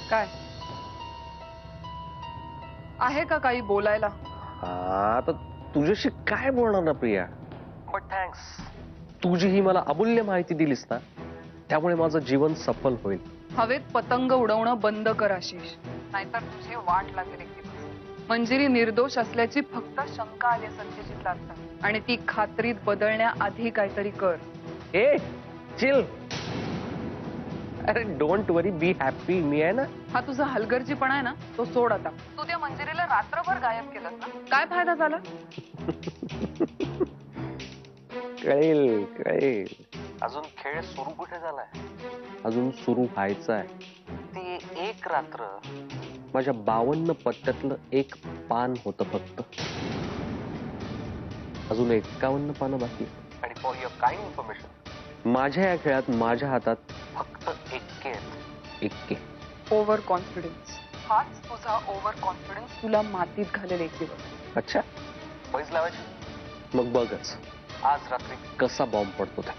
काय आहे का काही बोलायला? आता तुझ्याशी काय बोलणार ना प्रिया, बट थँक्स. तुझी ही मला अमूल्य माहिती दिलीस ना, त्यामुळे माझं जीवन सफल होईल. हवेत पतंग उडवणं बंद कर आशिष, नाहीतर तुझी वाट लागेल एक दिवस. मंजिरी निर्दोष असल्याची फक्त शंका आली सत्यजितला आता, आणि ती खात्रीत बदलण्याआधी काहीतरी कर. ए चिल. अरे डोंट वरी, बी हॅपी. मी आहे ना. हा तुझा हलगर्जीपणा आहे ना, तो सोड आता. तू त्या मंजिरीला रात्रभर गायब केलं ना, काय फायदा झाला? कळेल कळेल. अजून खेळ सुरू कुठे झालाय? अजून सुरू व्हायचा आहे. ती एक रात्र माझ्या 52 पट्ट्यातलं एक पान होतं फक्त. अजून 51 पानं बाकी. आणि फॉर युअर काइंड इन्फॉर्मेशन, माझ्या या खेळात माझ्या हातात फक्त एक्के. Over confidence. हाच तुझा ओव्हर कॉन्फिडन्स तुला मातीत घालेल एक दिवस. अच्छा, पैज लावायची. मग बघच आज रात्री कसा बॉम्ब पडतो त्या.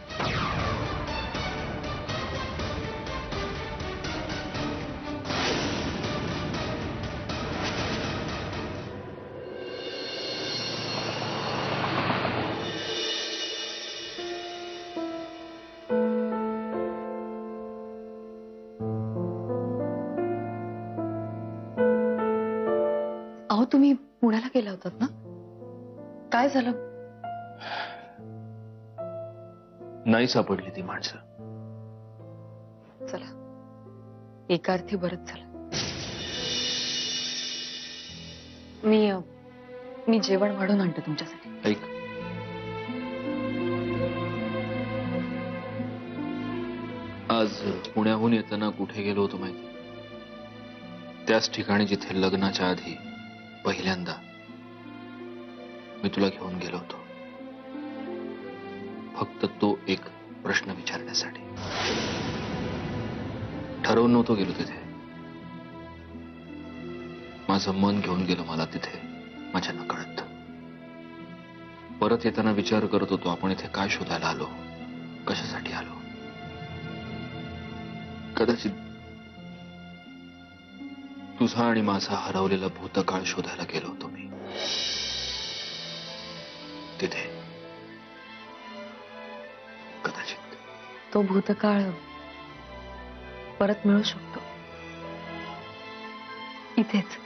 अहो तुम्ही पुण्याला गेला होतात ना, काय झालं? नाही सापडली ती माणसं. चला, एका अर्थी बरंच झालं. मी जेवण वाढून आणते तुमच्यासाठी. ऐक, आज पुण्याहून येताना कुठे गेलो होतो माहिती? त्याच ठिकाणी जिथे लग्नाच्या आधी पहिल्यांदा मी तुला घेऊन गेलो होतो, फक्त तो एक प्रश्न विचारण्यासाठी. ठरवून नव्हतो गेलो तिथे, माझं मन घेऊन गेलं मला तिथे माझ्या नकळत. परत येताना विचार करत होतो, आपण इथे काय शोधायला आलो, कशासाठी आलो. कदाचित तुझा आणि माझा हरवलेला भूतकाळ शोधायला गेलो होतो मी तिथे. कदाचित तो भूतकाळ परत मिळू शकतो, इथेच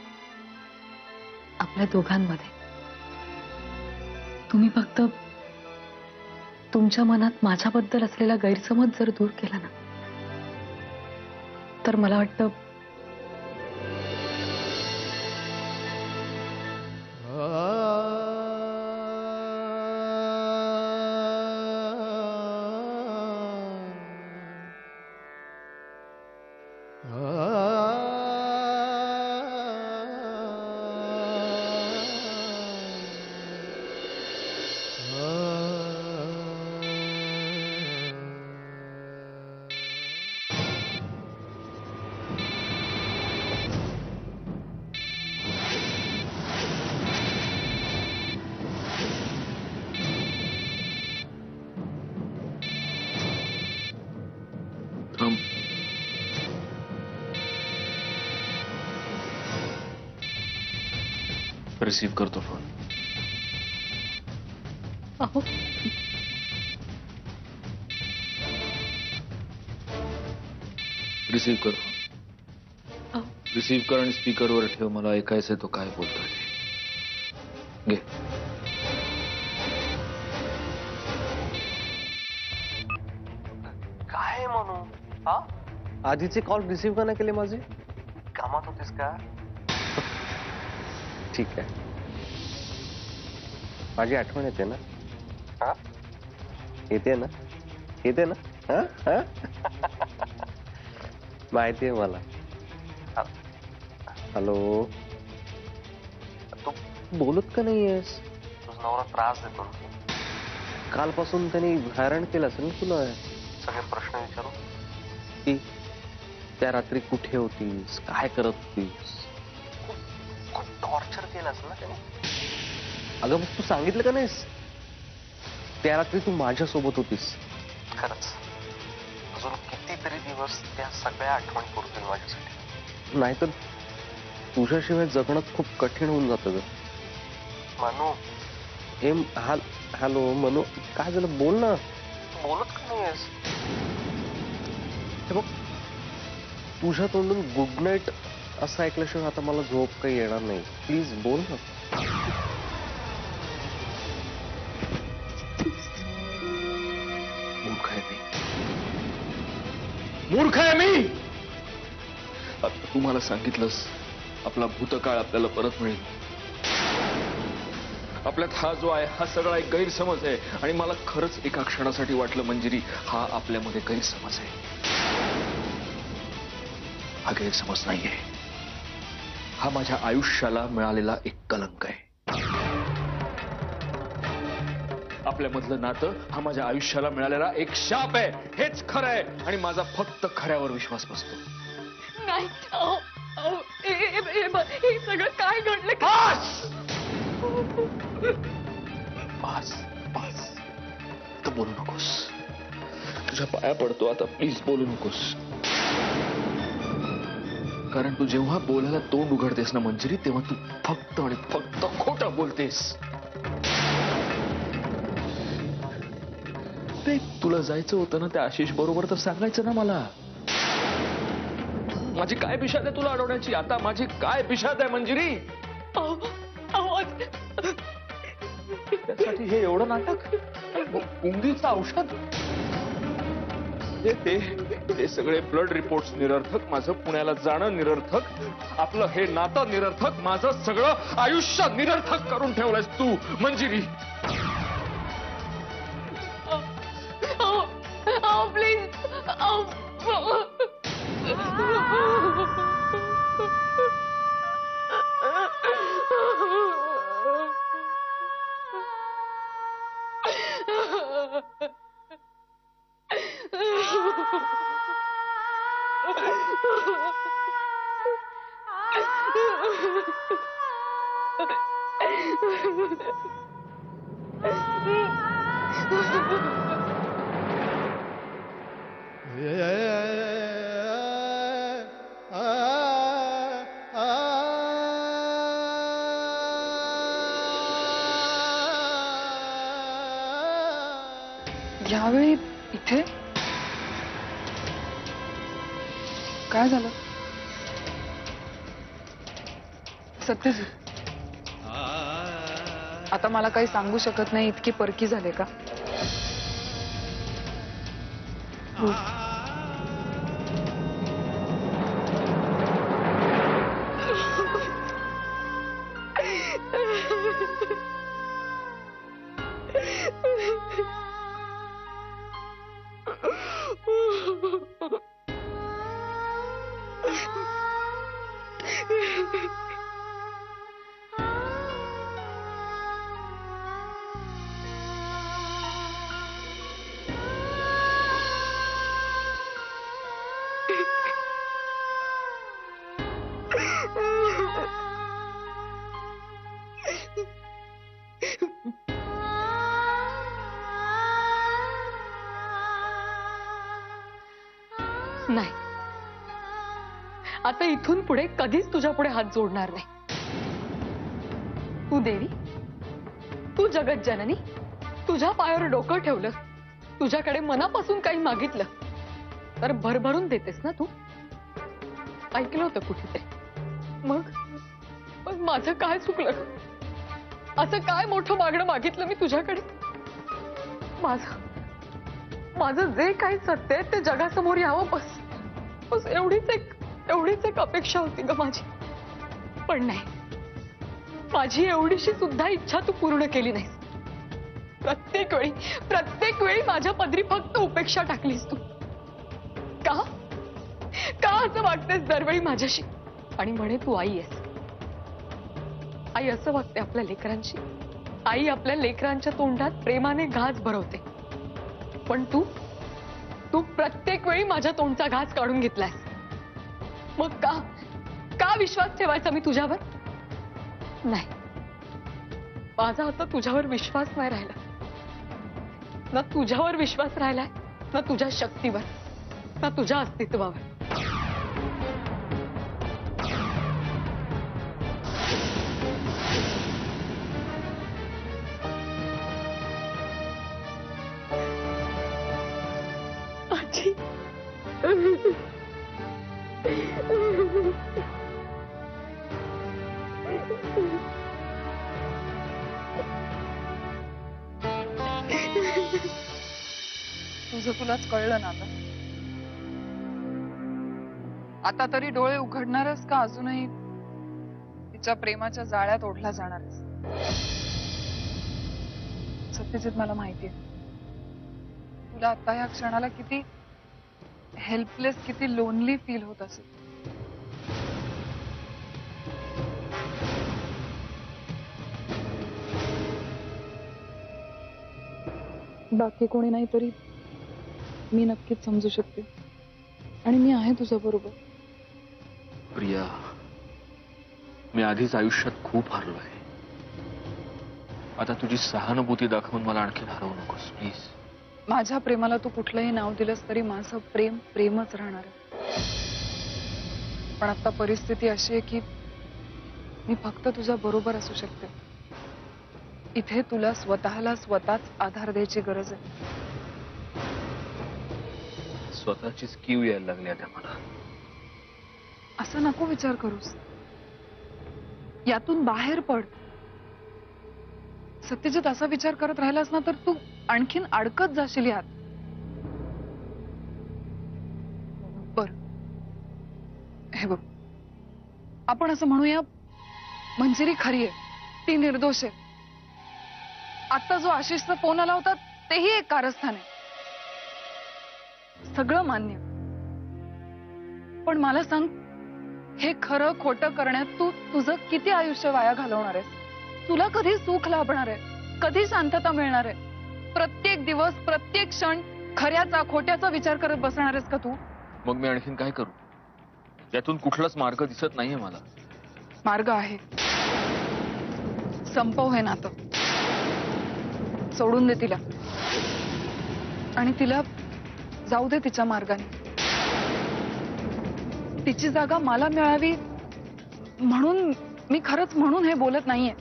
आपल्या दोघांमध्ये. तुम्ही फक्त तुमच्या मनात माझ्याबद्दल असलेला गैरसमज जर दूर केला ना, तर मला वाटतं रिसीव्ह करतो फोन. अहो रिसीव्ह कर. रिसीव्ह कर आणि स्पीकरवर ठेव. मला ऐकायचंय तो काय बोलतोय. घे. काय म्हणू? हा, आधीचे कॉल रिसीव्ह का नाही केले माझे? कामात होतीस का? ठीक आहे. माझी आठवण येते ना? हा, येते ना? येते ना? हा हा. माहिती आहे मला. हॅलो, तू बोलत का नाहीयेस? तुझा नवरा त्रास देतो. कालपासून त्यांनी हैराण केलं असेल ना तुला. सगळे प्रश्न विचारू की त्या रात्री कुठे होतीस, काय करत होतीस. खूप टॉर्चर केलं असेल ना त्याने. अगं मग तू सांगितलं का नाहीस? त्या रात्री तू माझ्यासोबत होतीस. खरंच अजून कितीतरी दिवस त्या सगळ्या आठवणी पुरतील माझ्यासाठी. नाहीतर तुझ्याशिवाय जगणं खूप कठीण होऊन जातं ग. मानू हॅलो मनू, काय झालं? बोल ना. बोलत का नाहीस? हे बघ, तुझ्या तोंडून गुड नाईट असं ऐकल्याशिवाय आता मला झोप काही येणार नाही. प्लीज बोल ना. मूर्ख आहे मी, मूर्ख आहे मी. आता तू मला सांगितलंस आपला भूतकाळ आपल्याला परत मिळेल. आपल्यात हा जो आहे हा सगळा एक गैरसमज आहे. आणि मला खरंच एका क्षणासाठी वाटलं मंजिरी, हा आपल्यामध्ये गैरसमज आहे. हा गैरसमज नाहीये, हा माझ्या आयुष्याला मिळालेला एक कलंक आहे. आपल्यामधलं नातं हा माझ्या आयुष्याला मिळालेला एक शाप आहे. हेच खरं आहे आणि माझा फक्त खऱ्यावर विश्वास बसतो. नाही हे सगळं काय घडलं? बस बस, तर बोलू नकोस. तुझ्या पाया पडतो आता, प्लीज बोलू नकोस. कारण तू जेव्हा बोलायला तोंड उघडतेस ना मंजिरी, तेव्हा तू फक्त आणि फक्त खोटं बोलतेस. ते तुला जायचं होतं ना त्या आशिष बरोबर, तर सांगायचं ना मला. माझी काय पिशाद आहे तुला अडवण्याची? आता माझी काय पिशाद आहे मंजिरी? त्यासाठी हे एवढं नाटक? गुंगीचं औषध? ते सगळे ब्लड रिपोर्ट्स निरर्थक, माझं पुण्याला जाणं निरर्थक, आपलं हे नातं निरर्थक, माझं सगळं आयुष्य निरर्थक करून ठेवलंयस तू मंजिरी. प्लीज यावेळी इथे काय झालं? सत्यजित, आता मला काही सांगू शकत नाही इतकी परकी झाले का? नाही, आता इथून पुढे कधीच तुझ्या पुढे हात जोडणार नाही. तू देवी, तू जगत जननी, तुझ्या पायावर डोकं ठेवलं, तुझ्याकडे मनापासून काही मागितलं तर भरभरून देतेस ना तू. ऐकलं होतं कुठेतरी. मग माझं काय चुकलं? असं काय मोठं मागणं मागितलं मी तुझ्याकडे? माझं जे काही सत्य आहे ते जगासमोर यावं, बस एवढीच एक अपेक्षा होती ग माझी. पण नाही, माझी एवढीशी सुद्धा इच्छा तू पूर्ण केली नाहीस. प्रत्येक वेळी माझ्या पदरी फक्त उपेक्षा टाकलीस तू. का असं वागतेस दरवेळी माझ्याशी? आणि म्हणे तू आई आहेस. आई असं वागते आपल्या लेकरांशी. आई आपल्या लेकरांच्या तोंडात प्रेमाने घास भरवते. पण तू प्रत्येक वेळी माझ्या तोंडचा घास काढून घेतलायस. मग का विश्वास ठेवायचा मी तुझ्यावर? नाही, माझा आता तुझ्यावर विश्वास नाही राहिला. ना तुझ्यावर विश्वास राहिलाय, ना तुझ्या शक्तीवर, ना तुझ्या अस्तित्वावर. तुझं तुलाच कळलं ना आता. आता तरी डोळे उघडणारच का अजूनही तिच्या प्रेमाच्या जाळ्यात ओढला जाणारच? सत्यजित, मला माहितीये तुला आता या क्षणाला किती हेल्पलेस, किती लोनली फील होत असेल. बाकी कोणी नाही तरी मी नक्कीच समजू शकते आणि मी आहे तुझ्या बरोबर. प्रिया, मी आधीच आयुष्यात खूप हरलोय. आता तुझी सहानुभूती दाखवून मला आणखी हरवू नकोस प्लीज. माझ्या प्रेमाला तू कुठलंही नाव दिलंस तरी माझं प्रेम प्रेमच राहणार आहे. पण आता परिस्थिती अशी आहे की मी फक्त तुझ्या बरोबर असू शकते. इथे तुला स्वतःला स्वतःच आधार द्यायची गरज आहे. स्वतःचीच कीव यायला लागली आता मला. असं नको विचार करूस. यातून बाहेर पड. सत्यजित, असा विचार करत राहिलास ना तर तू आणखीन अडकत जाशील यात. बर, हे बघ, आपण असं म्हणूया मंजिरी खरी आहे, ती निर्दोष आहे. आता जो आशिषचा फोन आला होता तेही एक कारस्थान आहे. सगळं मान्य. पण मला सांग, हे खरं खोटं करण्यात तू तुझं किती आयुष्य वाया घालवणार आहेस? तुला कधी सुख लाभणार आहे? कधी शांतता मिळणार आहे? प्रत्येक दिवस, प्रत्येक क्षण खऱ्याचा खोट्याचा विचार करत बसणार आहेस का तू? मग मी आणखीन काय करू? यातून कुठलाच मार्ग दिसत नाहीये मला. मार्ग आहे. संपव हे नातं. सोडून दे तिला आणि तिला जाऊ दे तिच्या मार्गाने. तिची जागा मला मिळावी म्हणून मी खरंच म्हणून हे बोलत नाहीये.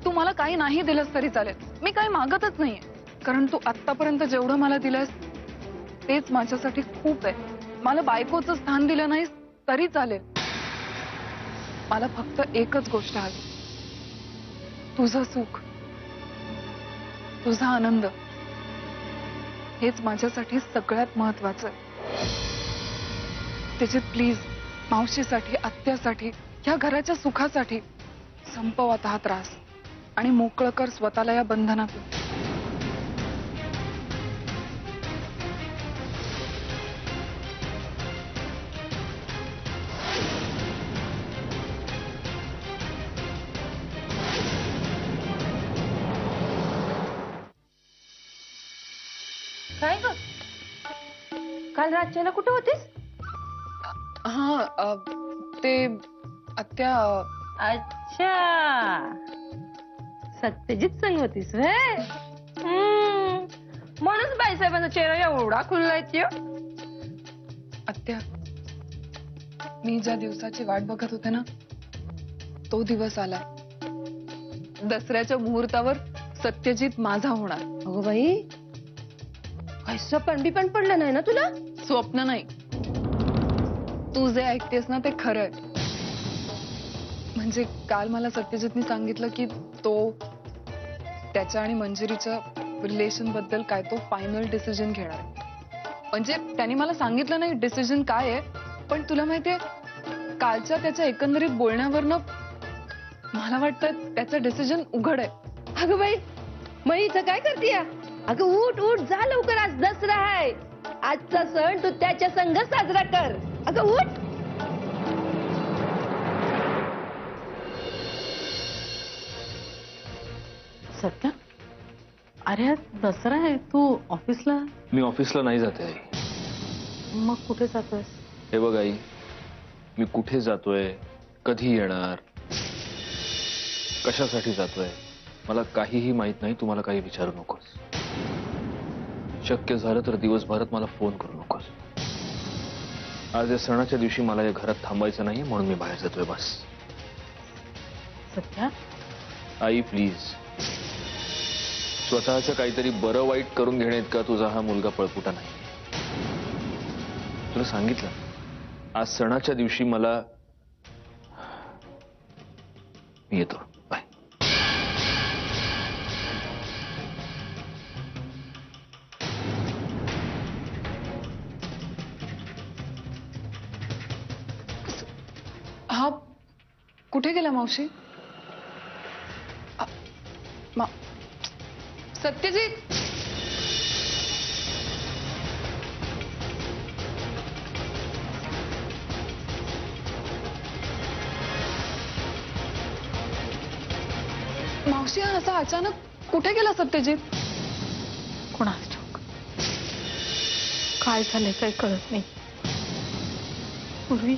तू मला काही नाही दिलंस तरी चालेल. मी काही मागतच नाहीये. कारण तू आत्तापर्यंत जेवढं मला दिलंस तेच माझ्यासाठी खूप आहे. मला बायकोचं स्थान दिलं नाहीस तरी चालेल. मला फक्त एकच गोष्ट हवी, तुझं सुख, तुझा आनंद. हेच माझ्यासाठी सगळ्यात महत्वाचं आहे. त्याच्यात प्लीज मावशीसाठी, आत्यासाठी, ह्या घराच्या सुखासाठी संपव आता हा त्रास आणि मोकळं कर स्वतःला या बंधनातून. काय ग, काल रातच्याला कुठे होतीस? हा, ते आत्या, अच्छा, सत्यजित संग होतीस व्हय? म्हणून बाईसाहेबांचा चेहरा एवढा खुललाय त्यो. आत्या, मी ज्या दिवसाची वाट बघत होते ना तो दिवस आला. दसऱ्याच्या मुहूर्तावर सत्यजित माझा होणार. अगो बाई, कसं पण पडलं नाही ना तुला? स्वप्न नाही, तू जे ऐकतेस ना ते खरं आहे. म्हणजे काल मला सत्यजितने सांगितलं की तो त्याच्या आणि मंजिरीच्या रिलेशन बद्दल काय तो फायनल डिसिजन घेणार आहे. म्हणजे त्यांनी मला सांगितलं नाही डिसिजन काय आहे, पण तुला माहितीये कालच्या त्याच्या एकंदरीत बोलण्यावरनं मला वाटतं त्याचं डिसिजन उघड आहे. अगं बाई, मग इथं काय करतीय? अगं उठ उठ, जा लवकर, आज दसरा आहे. आजचा सण तू त्याच्या संग साजरा कर. अगं उठ. सत्या, अरे आज दसरा आहे, तू ऑफिसला? मी ऑफिसला नाही जाते आई. मग कुठे जातोय? हे बघ आई, मी कुठे जातोय, कधी येणार, कशासाठी जातोय मला काहीही माहित नाही. तुम्हाला काही विचारू नकोस. शक्य झालं तर दिवसभरात मला फोन करू नकोस. आज या सणाच्या दिवशी मला या घरात थांबायचं नाही म्हणून मी बाहेर जातोय बस. सत्या, आई प्लीज, स्वतःचं काहीतरी बरं वाईट करून घेणे इतका तुझा हा मुलगा पळपुटा नाही. तुला सांगितलं आज सणाच्या दिवशी मला मी येतो. बाय. हा कुठे गेला मावशी? सत्यजित, मावशी हा असा अचानक कुठे गेला सत्यजित? कोणास ठाऊक काय झालंय काही कळत नाही. पूर्वी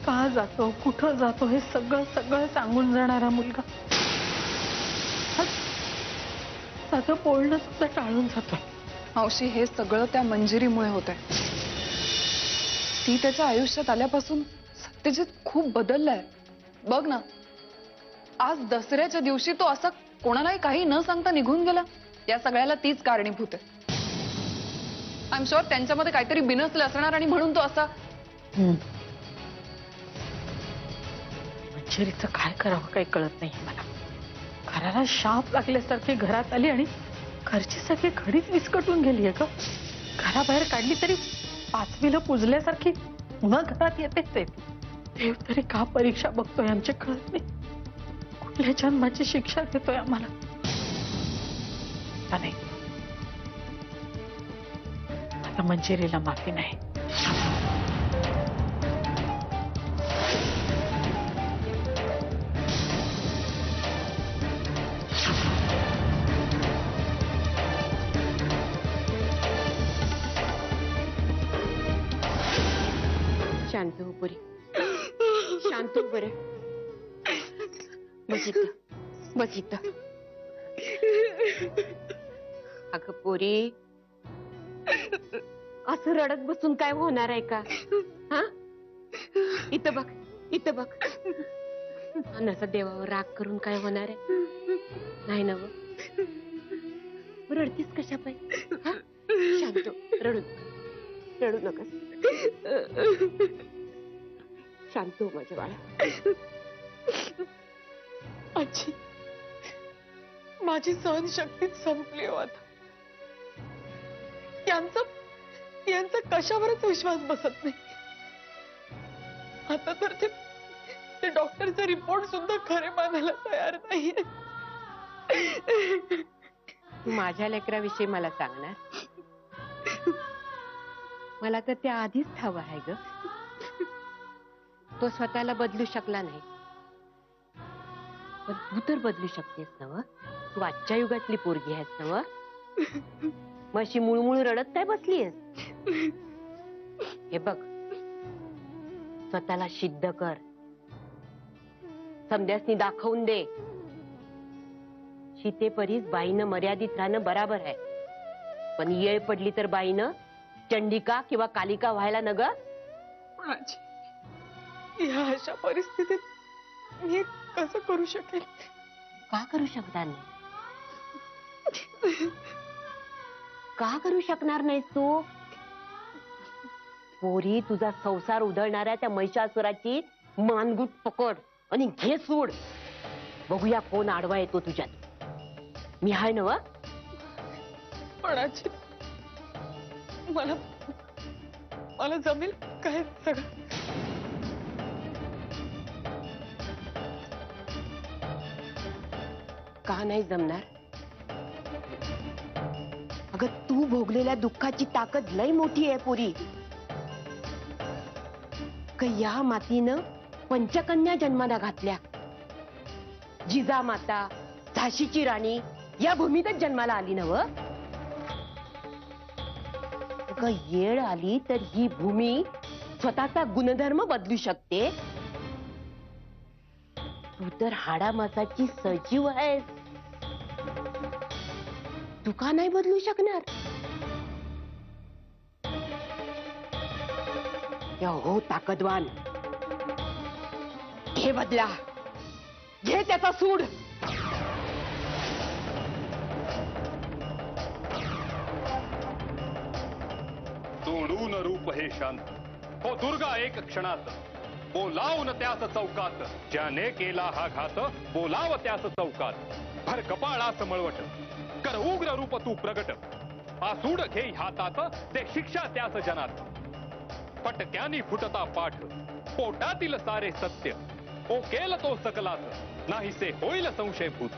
का जातो कुठं जातो हे सगळं सगळं सांगून जाणारा मुलगा आज साधं बोलणं सुद्धा टाळून जातोय. मावशी हे सगळं त्या मंजिरीमुळे होत आहे. ती त्याच्या आयुष्यात आल्यापासून सत्यजित खूप बदललाय. बघ ना, आज दसऱ्याच्या दिवशी तो असा कोणालाही काही न सांगता निघून गेला. या सगळ्याला तीच कारणीभूत आहे. आय एम शुअर त्यांच्यामध्ये काहीतरी बिनसलं असणार आणि म्हणून तो असा. मंजिरीचं काय करावं काही कळत नाही मला. घराला शाप लागल्यासारखी घरात आली आणि घरची सगळी घडीच विस्कटून गेली आहे ग. घराबाहेर काढली तरी पाचवीला पुजल्यासारखी पुन्हा घरात येतेच आहे. देव तरी का परीक्षा बघतोय आमचे कळत नाही. कुठल्या जन्माची शिक्षा देतोय आम्हाला का नाही. आता मंजिरीला माफी नाही. शांत हो पुरी, शांत हो बरं. बस इथं, बस इथं. अगं पोरी, असं रडत बसून काय होणार आहे का? हा, इथं बघ, इथं बघ. आणि असं देवावर राग करून काय होणार आहे? नाही ना. रडतीस कशा पाहिजे? शांत, रडू रडू नकोस. शांत हो माझ्या बाळा. आजी, माझी सहनशक्तीच संपली हो आता. यांचा कशावरच विश्वास बसत नाही. आता तर ते डॉक्टरचे रिपोर्ट सुद्धा खरे मानायला तयार नाहीये. तू माझ्या लेकराविषयी मला सांगणार? मला तर त्या आधीच ठाव आहे ग. तो स्वतःला बदलू शकला नाही, पण तू तर बदलू शकतेस नव. तू आजच्या युगातली पोरगी आहेस नव. मग अशी मुळमुळ रडत काय बसलीयस? हे बघ, स्वतःला सिद्ध कर. समद्यासनी दाखवून दे. सीतेपरीस बाईनं मर्यादित राहणं बराबर आहे, पण येळ पडली तर बाईनं चंडिका किंवा कालिका व्हायला न ग. ह्या अशा परिस्थितीत मी कसं करू शकेल? का करू शकणार नाही? का करू शकणार नाहीस तू? पोरी, तुझा संसार उधळणाऱ्या त्या महिषासुराची मानगूट पकड आणि घे सोड. बघूया कोण आडवा येतो तुझ्यात. मी हाय नव. पण आजी, मला जमेल काय सगळं? का नाही जमणार? अगं, तू भोगलेल्या दुःखाची ताकद लय मोठी आहे पोरी. या मातीनं पंचकन्या जन्माला घातल्या. जिजामाता, झाशीची राणी या भूमीतच जन्माला आली नव. येळ आली तर ही भूमी स्वतःचा गुणधर्म बदलू शकते. तू तर हाडामासाची सजीव आहेस. तू का नाही बदलू शकणार? हो ताकदवान, घे बदला, घे त्याचा सूड. तोडून रूप हे शांत, हो दुर्गा एक क्षणात बोलावून त्यास चौकात, ज्याने केला हा घात बोलाव त्यास चौकात. भर कपाळास मळवट कर उग्र रूप तू प्रगट, आसूड घे हातात ते शिक्षा त्यास जनात. फटक्यानी फुटता पाठ पोटातील सारे सत्य, ओकेल तो सकलास नाहीसे होईल संशयभूत.